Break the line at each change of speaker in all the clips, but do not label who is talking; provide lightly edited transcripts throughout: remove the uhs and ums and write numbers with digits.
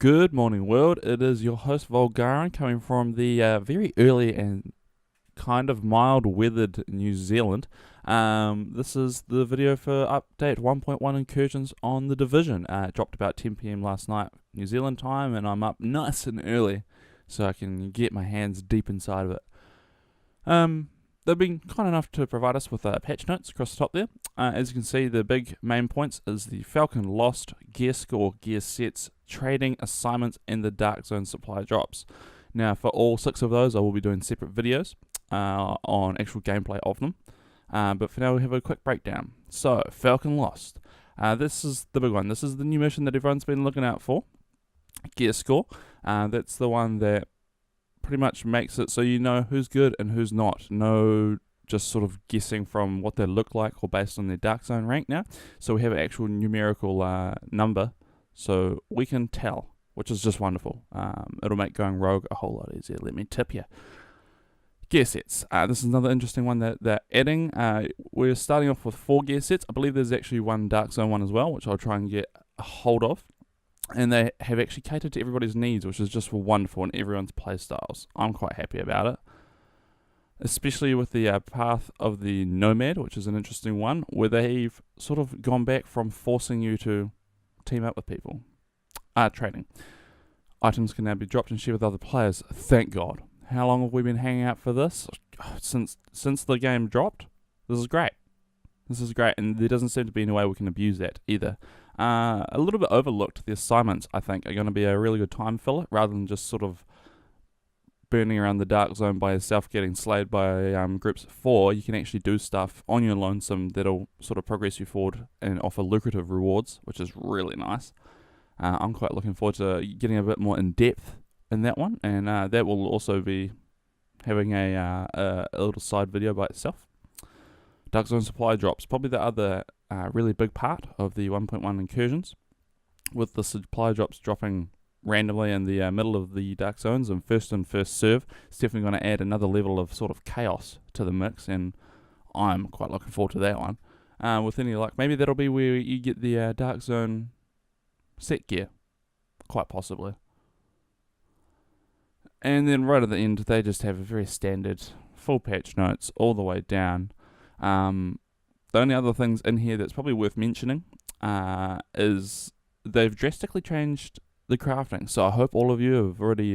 Good morning, world. It is your host Volgaran coming from the very early and kind of mild-weathered New Zealand. This is the video for update 1.1 Incursions on the Division. It dropped about 10 PM last night, New Zealand time, and I'm up nice and early so I can get my hands deep inside of it. They've been kind enough to provide us with patch notes across the top there. As you can see, the big main points is the Falcon lost, gear score, gear sets, trading assignments, and the Dark Zone supply drops. Now, for all 6 of those, I will be doing separate videos on actual gameplay of them. But for now, we'll have a quick breakdown. So, Falcon lost. This is the big one. This is the new mission that everyone's been looking out for. Gear score. That's the one that pretty much makes it so you know who's good and who's not. No just sort of guessing from what they look like or based on their Dark Zone rank now. So we have an actual numerical number so we can tell, which is just wonderful. It'll make going rogue a whole lot easier, let me tip you. Gear sets. This is another interesting one that they're adding. We're starting off with 4 gear sets. I believe there's actually one Dark Zone one as well, which I'll try and get a hold of. And they have actually catered to everybody's needs, which is just wonderful, and everyone's playstyles. I'm quite happy about it. Especially with the path of the Nomad, which is an interesting one, where they've sort of gone back from forcing you to team up with people. Trading. Items can now be dropped and shared with other players. Thank God. How long have we been hanging out for this? Since the game dropped? This is great. This is great, and there doesn't seem to be any way we can abuse that either. A little bit overlooked, the assignments, I think, are going to be a really good time filler, rather than just sort of burning around the Dark Zone by yourself, getting slayed by groups of 4. You can actually do stuff on your lonesome that'll sort of progress you forward and offer lucrative rewards, which is really nice. I'm quite looking forward to getting a bit more in-depth in that one, and that will also be having a little side video by itself. Dark Zone supply drops, probably the other really big part of the 1.1 Incursions, with the supply drops dropping randomly in the middle of the Dark Zones and first serve. It's definitely going to add another level of sort of chaos to the mix, and I'm quite looking forward to that one. With any luck, maybe that'll be where you get the Dark Zone set gear, quite possibly. And then right at the end, they just have a very standard full patch notes all the way down. The only other things in here that's probably worth mentioning is they've drastically changed the crafting. So I hope all of you have already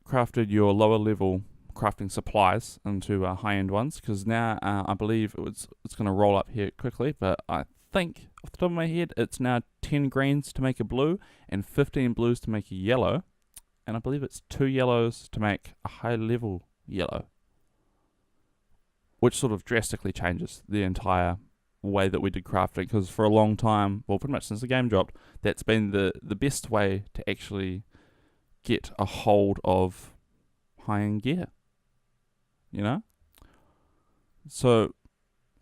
crafted your lower level crafting supplies into high-end ones, because now I believe it's going to roll up here quickly, but I think off the top of my head it's now 10 greens to make a blue and 15 blues to make a yellow, and I believe it's 2 yellows to make a high level yellow, which sort of drastically changes the entire way that we did crafting, because for a long time, well, pretty much since the game dropped, that's been the best way to actually get a hold of high-end gear, you know? So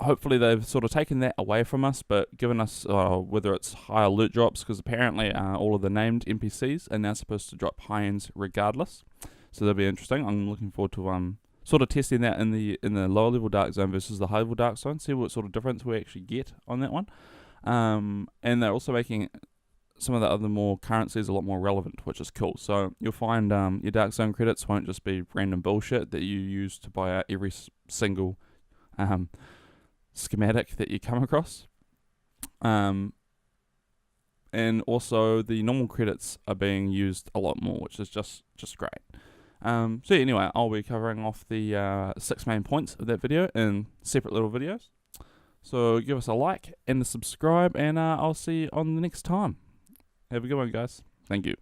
hopefully they've sort of taken that away from us, but given us, whether it's higher loot drops, because apparently all of the named NPCs are now supposed to drop high-ends regardless, so that'll be interesting. I'm looking forward to sort of testing that in the lower level Dark Zone versus the high level Dark Zone, see what sort of difference we actually get on that one. And they're also making some of the other more currencies a lot more relevant, which is cool. So you'll find your Dark Zone credits won't just be random bullshit that you use to buy out every single schematic that you come across. And also the normal credits are being used a lot more, which is just great. So anyway, I'll be covering off the 6 main points of that video in separate little videos. So give us a like and a subscribe, and I'll see you on the next time. Have a good one, guys. Thank you.